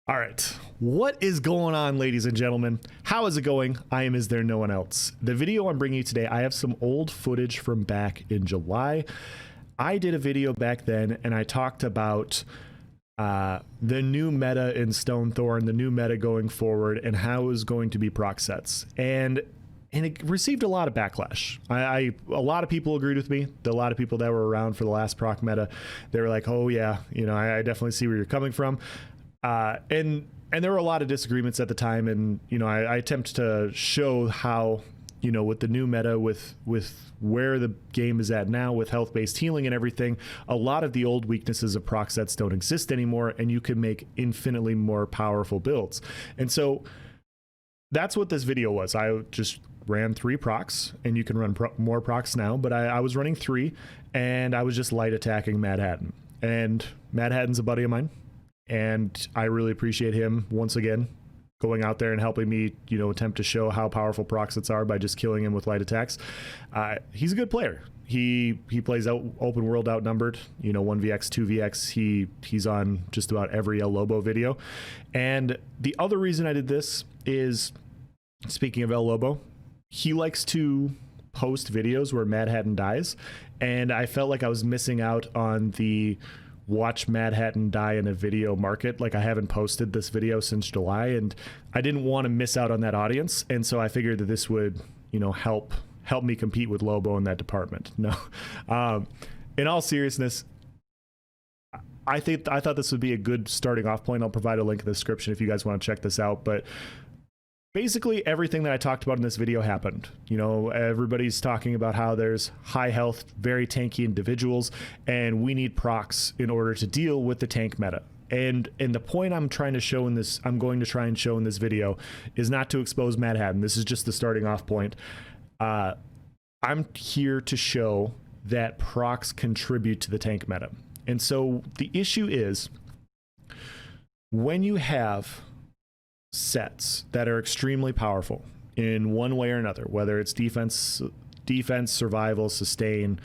All right, what is going on, ladies and gentlemen? How is it going? I am Is There No One Else? The video I'm bringing you today, I have some old footage from back in July. I did a video back then, and I talked about the new meta in Stonethorn, the new meta going forward, and how it was going to be proc sets. And it received a lot of backlash. A lot of people agreed with me. A lot of people that were around for the last proc meta, they were like, oh yeah, you know, I definitely see where you're coming from. And there were a lot of disagreements at the time, and you know, I attempt to show how, you know, with the new meta, with where the game is at now, with health-based healing and everything, a lot of the old weaknesses of proc sets don't exist anymore, and you can make infinitely more powerful builds. And so that's what this video was. I just ran 3 procs, and you can run more procs now, but I was running 3, and I was just light attacking Mad Hatton. And Mad Hatton's a buddy of mine, and I really appreciate him once again going out there and helping me, you know, attempt to show how powerful proc sets are by just killing him with light attacks. He's a good player. He plays out open world outnumbered, you know, 1vx, 2vx. He's on just about every El Lobo video. And the other reason I did this is, speaking of El Lobo, he likes to post videos where Mad Hatton dies, and I felt like I was missing out on the watch Mad Hatton die in a video market. Like, I haven't posted this video since July, and I didn't want to miss out on that audience, and so I figured that this would, you know, help me compete with Lobo in that department. No, in all seriousness, I thought this would be a good starting off point. I'll provide a link in the description if you guys want to check this out, but basically everything that I talked about in this video happened. You know, everybody's talking about how there's high health, very tanky individuals, and we need procs in order to deal with the tank meta. And the point I'm going to try and show in this video is not to expose Mad Hatton. This is just the starting off point. I'm here to show that procs contribute to the tank meta. And so the issue is, when you have sets that are extremely powerful in one way or another, whether it's defense, survival, sustain,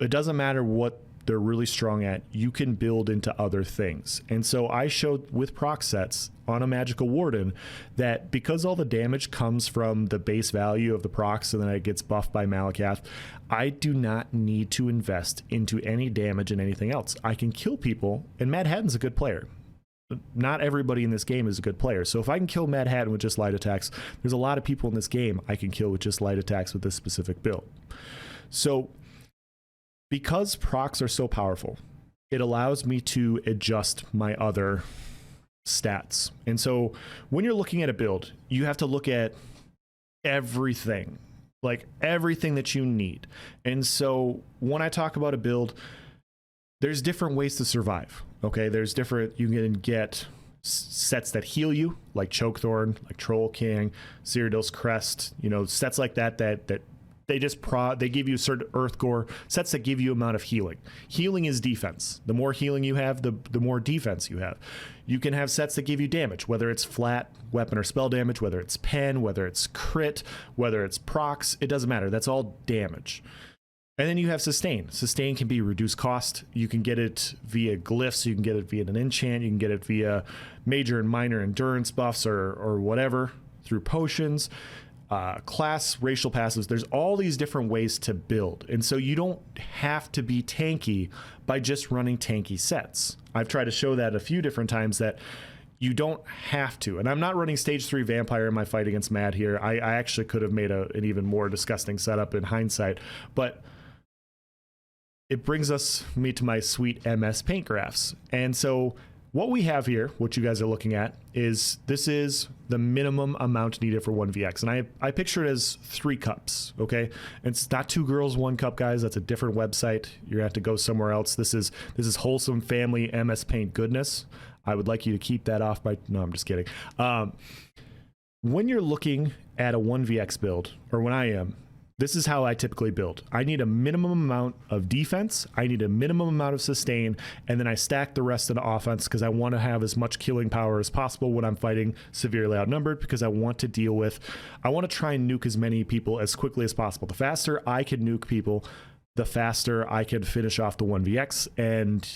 it doesn't matter what they're really strong at, you can build into other things. And so I showed with proc sets on a Magical Warden that because all the damage comes from the base value of the procs and then it gets buffed by Markarth, I do not need to invest into any damage and anything else. I can kill people, and Mad Hatton's a good player. Not everybody in this game is a good player. So if I can kill Mad Hatton with just light attacks, there's a lot of people in this game I can kill with just light attacks with this specific build. So because procs are so powerful, it allows me to adjust my other stats. And so when you're looking at a build, you have to look at everything, like everything that you need. And so when I talk about a build, there's different ways to survive. Okay, there's different, you can get sets that heal you, like Chokethorn, like Troll King, Cyrodiil's Crest, you know, sets like that they give you certain Earth Gore, sets that give you amount of healing. Healing is defense. The more healing you have, the more defense you have. You can have sets that give you damage, whether it's flat weapon or spell damage, whether it's pen, whether it's crit, whether it's procs, it doesn't matter. That's all damage. And then you have sustain. Sustain can be reduced cost. You can get it via glyphs. You can get it via an enchant. You can get it via major and minor endurance buffs or whatever through potions, class, racial passives. There's all these different ways to build. And so you don't have to be tanky by just running tanky sets. I've tried to show that a few different times that you don't have to. And I'm not running stage 3 vampire in my fight against Mad here. I actually could have made an even more disgusting setup in hindsight. But it brings me to my sweet MS paint graphs. And so what we have here, what you guys are looking at, is this is the minimum amount needed for 1vx. And I picture it as 3 cups, okay? And it's not 2 girls, 1 cup, guys. That's a different website. You're gonna have to go somewhere else. This is wholesome family MS paint goodness. I would like you to keep that off by, no, I'm just kidding. When you're looking at a 1vx build, or when I am, this is how I typically build. I need a minimum amount of defense, I need a minimum amount of sustain, and then I stack the rest of the offense because I want to have as much killing power as possible when I'm fighting severely outnumbered, because I want to try and nuke as many people as quickly as possible. The faster I can nuke people, the faster I can finish off the 1vx, and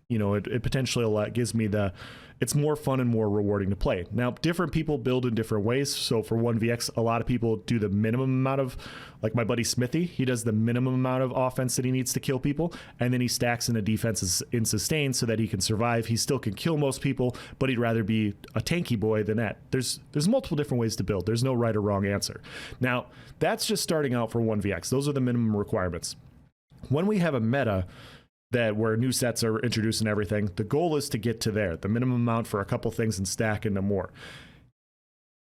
it potentially gives me it's more fun and more rewarding to play. Now, different people build in different ways. So for 1vx, a lot of people do the minimum amount of, like my buddy Smithy, he does the minimum amount of offense that he needs to kill people, and then he stacks in a defense in sustain so that he can survive. He still can kill most people, but he'd rather be a tanky boy than that. There's multiple different ways to build. There's no right or wrong answer. Now, that's just starting out for 1vx. Those are the minimum requirements. When we have a meta where new sets are introduced and everything, the goal is to get to the minimum amount for a couple things and stack into more.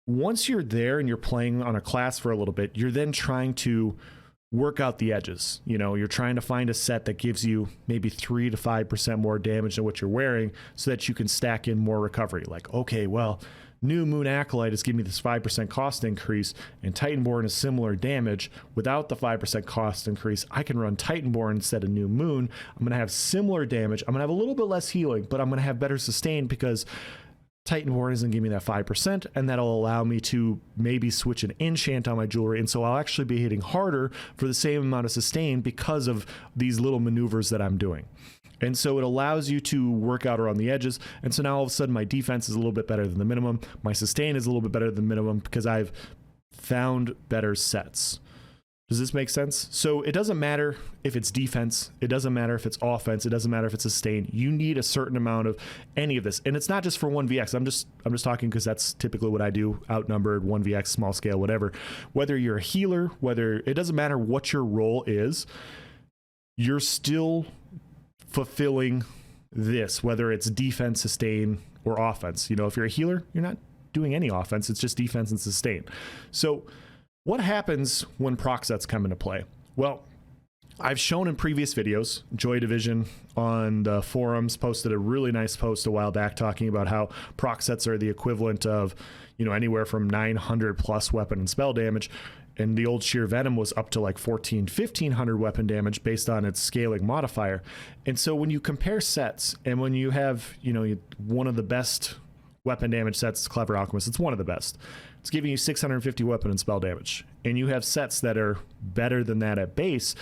Once you're there and you're playing on a class for a little bit, you're then trying to work out the edges. You're trying to find a set that gives you maybe 3 to 5% more damage than what you're wearing so that you can stack in more recovery. Like, okay, well, New Moon Acolyte is giving me this 5% cost increase, and Titanborn is similar damage. Without the 5% cost increase, I can run Titanborn instead of New Moon. I'm going to have similar damage. I'm going to have a little bit less healing, but I'm going to have better sustain because Titanborn isn't giving me that 5%, and that'll allow me to maybe switch an enchant on my jewelry, and so I'll actually be hitting harder for the same amount of sustain because of these little maneuvers that I'm doing. And so it allows you to work out around the edges. And so now all of a sudden my defense is a little bit better than the minimum. My sustain is a little bit better than the minimum because I've found better sets. Does this make sense? So it doesn't matter if it's defense. It doesn't matter if it's offense. It doesn't matter if it's sustain. You need a certain amount of any of this. And it's not just for 1vx. I'm just talking because that's typically what I do. Outnumbered, 1vx, small scale, whatever. Whether you're a healer, it doesn't matter what your role is, you're still fulfilling this, whether it's defense, sustain, or offense. If you're a healer, you're not doing any offense. It's just defense and sustain. So what happens when proc sets come into play? Well, I've shown in previous videos, Joy Division on the forums posted a really nice post a while back talking about how proc sets are the equivalent of, anywhere from 900 plus weapon and spell damage. And the old Sheer Venom was up to like 1500 weapon damage based on its scaling modifier. And so when you compare sets, and when you have, one of the best weapon damage sets, Clever Alchemist, it's one of the best. It's giving you 650 weapon and spell damage. And you have sets that are better than that at base.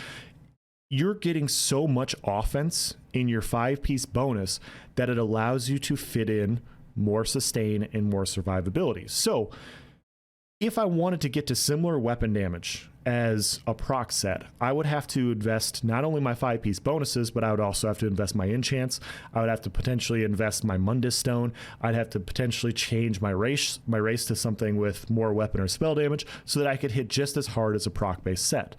You're getting so much offense in your 5-piece bonus that it allows you to fit in more sustain and more survivability. So if I wanted to get to similar weapon damage as a proc set, I would have to invest not only my 5-piece bonuses, but I would also have to invest my enchants. I would have to potentially invest my Mundus Stone. I'd have to potentially change my race to something with more weapon or spell damage so that I could hit just as hard as a proc-based set.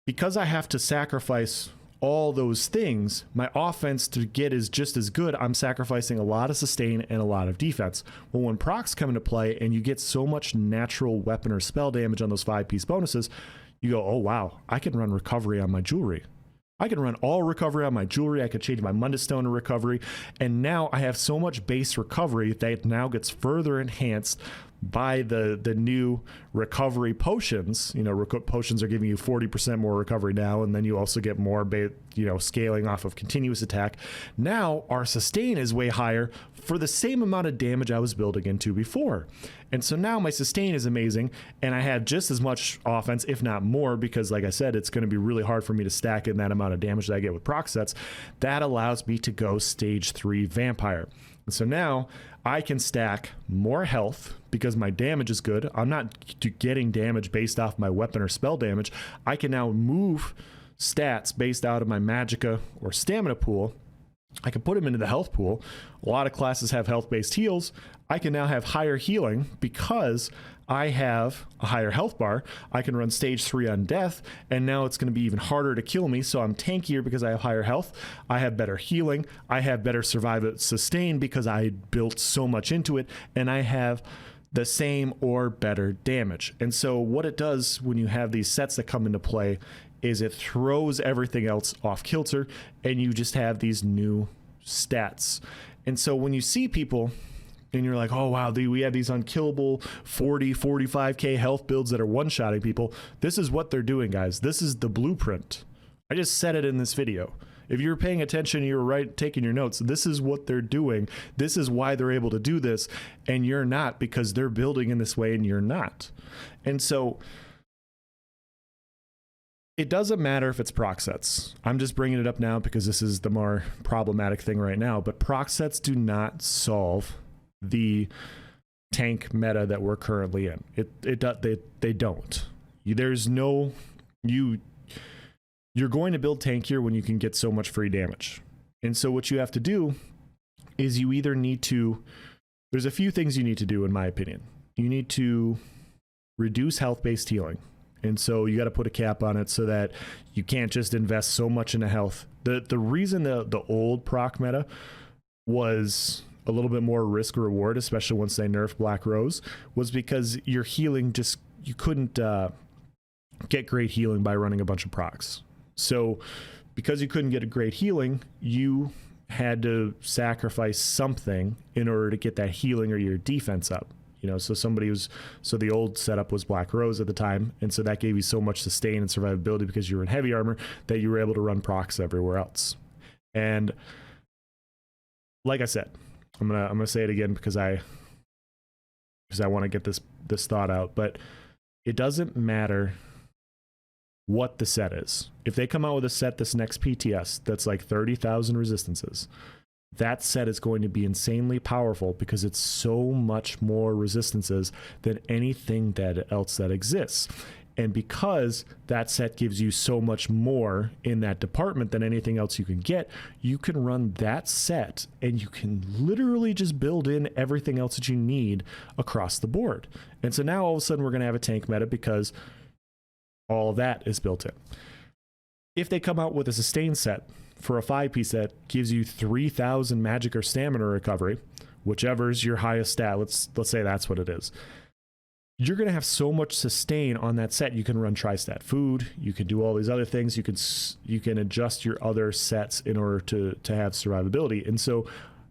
Because I have to sacrifice all those things, my offense to get is just as good. I'm sacrificing a lot of sustain and a lot of defense. Well, when procs come into play and you get so much natural weapon or spell damage on those 5-piece bonuses, you go, oh wow, I can run recovery on my jewelry. I can run all recovery on my jewelry. I could change my Mundus Stone to recovery. And now I have so much base recovery that it now gets further enhanced by the new recovery potions. Potions are giving you 40% more recovery now, and then you also get more scaling off of continuous attack. Now our sustain is way higher for the same amount of damage I was building into before. And so now my sustain is amazing, and I have just as much offense, if not more, because like I said, it's going to be really hard for me to stack in that amount of damage that I get with proc sets. That allows me to go stage 3 vampire. And so now I can stack more health because my damage is good. I'm not getting damage based off my weapon or spell damage. I can now move stats based out of my magicka or stamina pool. I can put them into the health pool. A lot of classes have health-based heals. I can now have higher healing because I have a higher health bar. I can run stage 3 on death, and now it's going to be even harder to kill me, so I'm tankier because I have higher health. I have better healing. I have better survival sustain because I built so much into it, and I have the same or better damage. And so what it does when you have these sets that come into play is it throws everything else off kilter, and you just have these new stats. And so when you see people and you're like, oh wow, we have these unkillable 45k health builds that are one-shotting people, this is what they're doing, guys. This is the blueprint. I just said it in this video. If you're paying attention, you're taking your notes, this is what they're doing. This is why they're able to do this, and you're not, because they're building in this way and you're not. And so It doesn't matter if it's proc sets. I'm just bringing it up now because this is the more problematic thing right now, but proc sets do not solve the tank meta that we're currently in. They don't. There's no, you're going to build tankier when you can get so much free damage. And so what you have to do is you either need to, there's a few things you need to do in my opinion. You need to reduce health-based healing. And so you got to put a cap on it so that you can't just invest so much into health. The reason the old proc meta was a little bit more risk reward, especially once they nerfed Black Rose, was because your healing just, you couldn't get great healing by running a bunch of procs. So because you couldn't get a great healing, you had to sacrifice something in order to get that healing or your defense up. You know, so so the old setup was Black Rose at the time, and so that gave you so much sustain and survivability because you were in heavy armor that you were able to run procs everywhere else. And like I said, I'm gonna say it again because I want to get this thought out, but it doesn't matter what the set is. If they come out with a set this next PTS that's like 30,000 resistances, that set is going to be insanely powerful because it's so much more resistances than anything else that exists. And because that set gives you so much more in that department than anything else you can get, you can run that set and you can literally just build in everything else that you need across the board. And so now all of a sudden we're going to have a tank meta because all of that is built in. If they come out with a sustain set for a 5-piece set, gives you 3,000 magic or stamina recovery, whichever is your highest stat, let's say that's what it is. You're going to have so much sustain on that set. You can run tri-stat food. You can do all these other things. You can adjust your other sets in order to have survivability. And so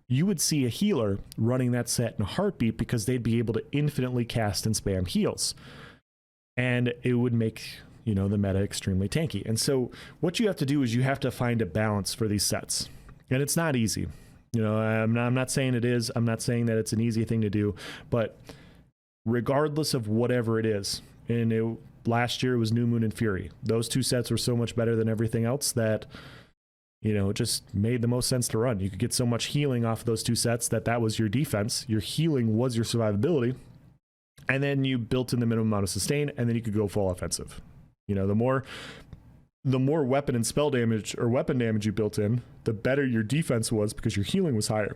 you would see a healer running that set in a heartbeat because they'd be able to infinitely cast and spam heals. And it would make, you know, the meta extremely tanky. And so what you have to do is you have to find a balance for these sets. And it's not easy. You know, I'm not saying it is. I'm not saying that it's an easy thing to do, but regardless of whatever it is, and last year it was New Moon and Fury. Those two sets were so much better than everything else that, you know, it just made the most sense to run. You could get so much healing off of those two sets that was your defense. Your healing was your survivability. And then you built in the minimum amount of sustain, and then you could go full offensive. You know, the more weapon and spell damage or weapon damage you built in, the better your defense was because your healing was higher.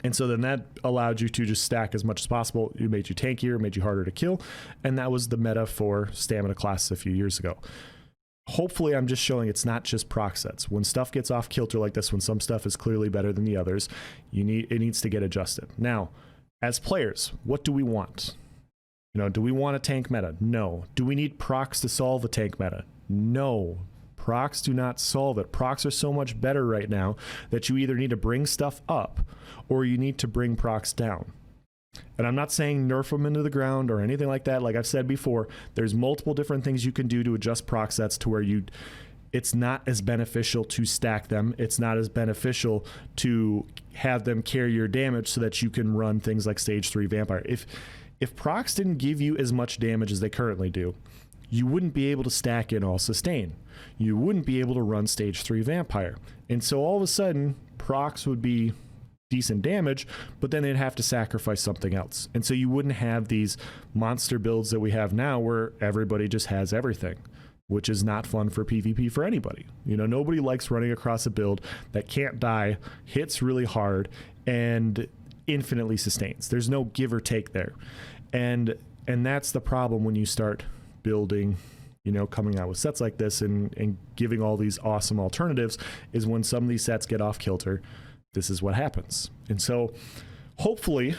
And so then that allowed you to just stack as much as possible. It made you tankier, made you harder to kill. And that was the meta for stamina classes a few years ago. Hopefully I'm just showing it's not just proc sets. When stuff gets off kilter like this, when some stuff is clearly better than the others, it needs to get adjusted. Now, as players, what do we want? You know, do we want a tank meta? No. Do we need procs to solve a tank meta? No. Procs do not solve it. Procs are so much better right now that you either need to bring stuff up or you need to bring procs down. And I'm not saying nerf them into the ground or anything like that. Like I've said before, there's multiple different things you can do to adjust proc sets to where it's not as beneficial to stack them. It's not as beneficial to have them carry your damage so that you can run things like stage 3 vampire. If procs didn't give you as much damage as they currently do, you wouldn't be able to stack in all sustain. You wouldn't be able to run stage 3 vampire. And so all of a sudden, procs would be decent damage, but then they'd have to sacrifice something else. And so you wouldn't have these monster builds that we have now where everybody just has everything, which is not fun for PvP for anybody. You know, nobody likes running across a build that can't die, hits really hard, and infinitely sustains. There's no give or take there. And that's the problem when you start building, you know, coming out with sets like this and giving all these awesome alternatives, is when some of these sets get off kilter, this is what happens. And so hopefully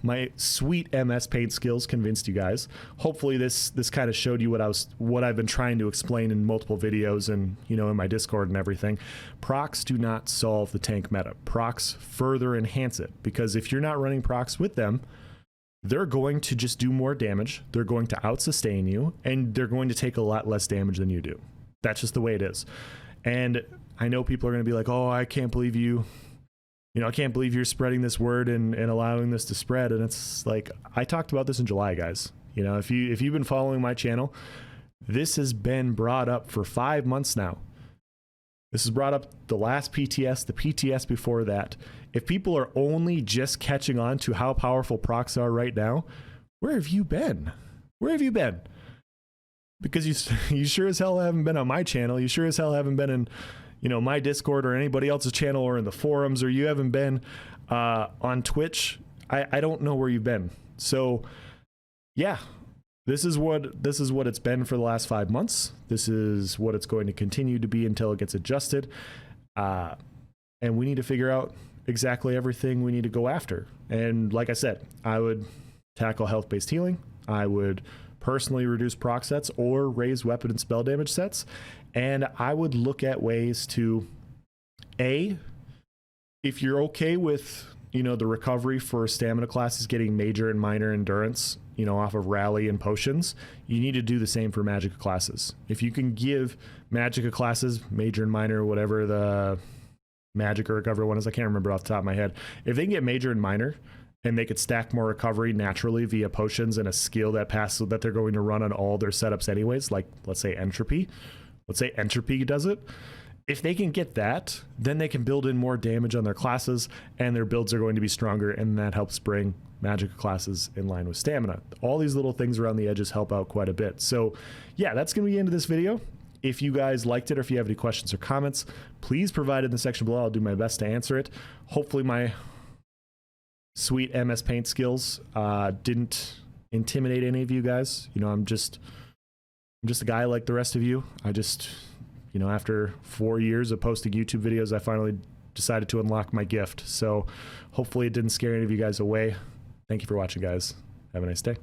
my sweet MS Paint skills convinced you guys. Hopefully this kind of showed you what I've been trying to explain in multiple videos and, you know, in my Discord and everything. Procs do not solve the tank meta. Procs further enhance it, because if you're not running procs with them, they're going to just do more damage. They're going to out-sustain you, and they're going to take a lot less damage than you do. That's just the way it is. And I know people are going to be like, oh, I can't believe I can't believe you're spreading this word and allowing this to spread. And it's like, I talked about this in July, guys. You know, if you've been following my channel, This has been brought up for 5 months now. This is brought up the last PTS, the PTS before that. If people are only just catching on to how powerful procs are right now, where have you been? Where have you been? Because you sure as hell haven't been on my channel. You sure as hell haven't been in, you know, my Discord or anybody else's channel or in the forums, or you haven't been on Twitch. I don't know where you've been. So yeah, this is what it's been for the last 5 months. This is what it's going to continue to be until it gets adjusted. And we need to figure out exactly everything we need to go after. And like I said, I would tackle health-based healing. I would personally reduce proc sets or raise weapon and spell damage sets. And I would look at ways to, if you're okay with, you know, the recovery for stamina classes getting major and minor endurance, you know, off of rally and potions, you need to do the same for Magicka classes. If you can give Magicka classes, major and minor, whatever the Magicka recovery one is, I can't remember off the top of my head. If they can get major and minor and they could stack more recovery naturally via potions and a skill that passes that they're going to run on all their setups anyways, like let's say Entropy. Let's say Entropy does it. If they can get that, then they can build in more damage on their classes and their builds are going to be stronger, and that helps bring Magicka classes in line with stamina. All these little things around the edges help out quite a bit. So yeah, that's going to be the end of this video. If you guys liked it or if you have any questions or comments, please provide it in the section below. I'll do my best to answer it. Hopefully my sweet MS Paint skills didn't intimidate any of you guys. You know, I'm just a guy like the rest of you. You know, after 4 years of posting YouTube videos, I finally decided to unlock my gift. So hopefully it didn't scare any of you guys away. Thank you for watching, guys. Have a nice day.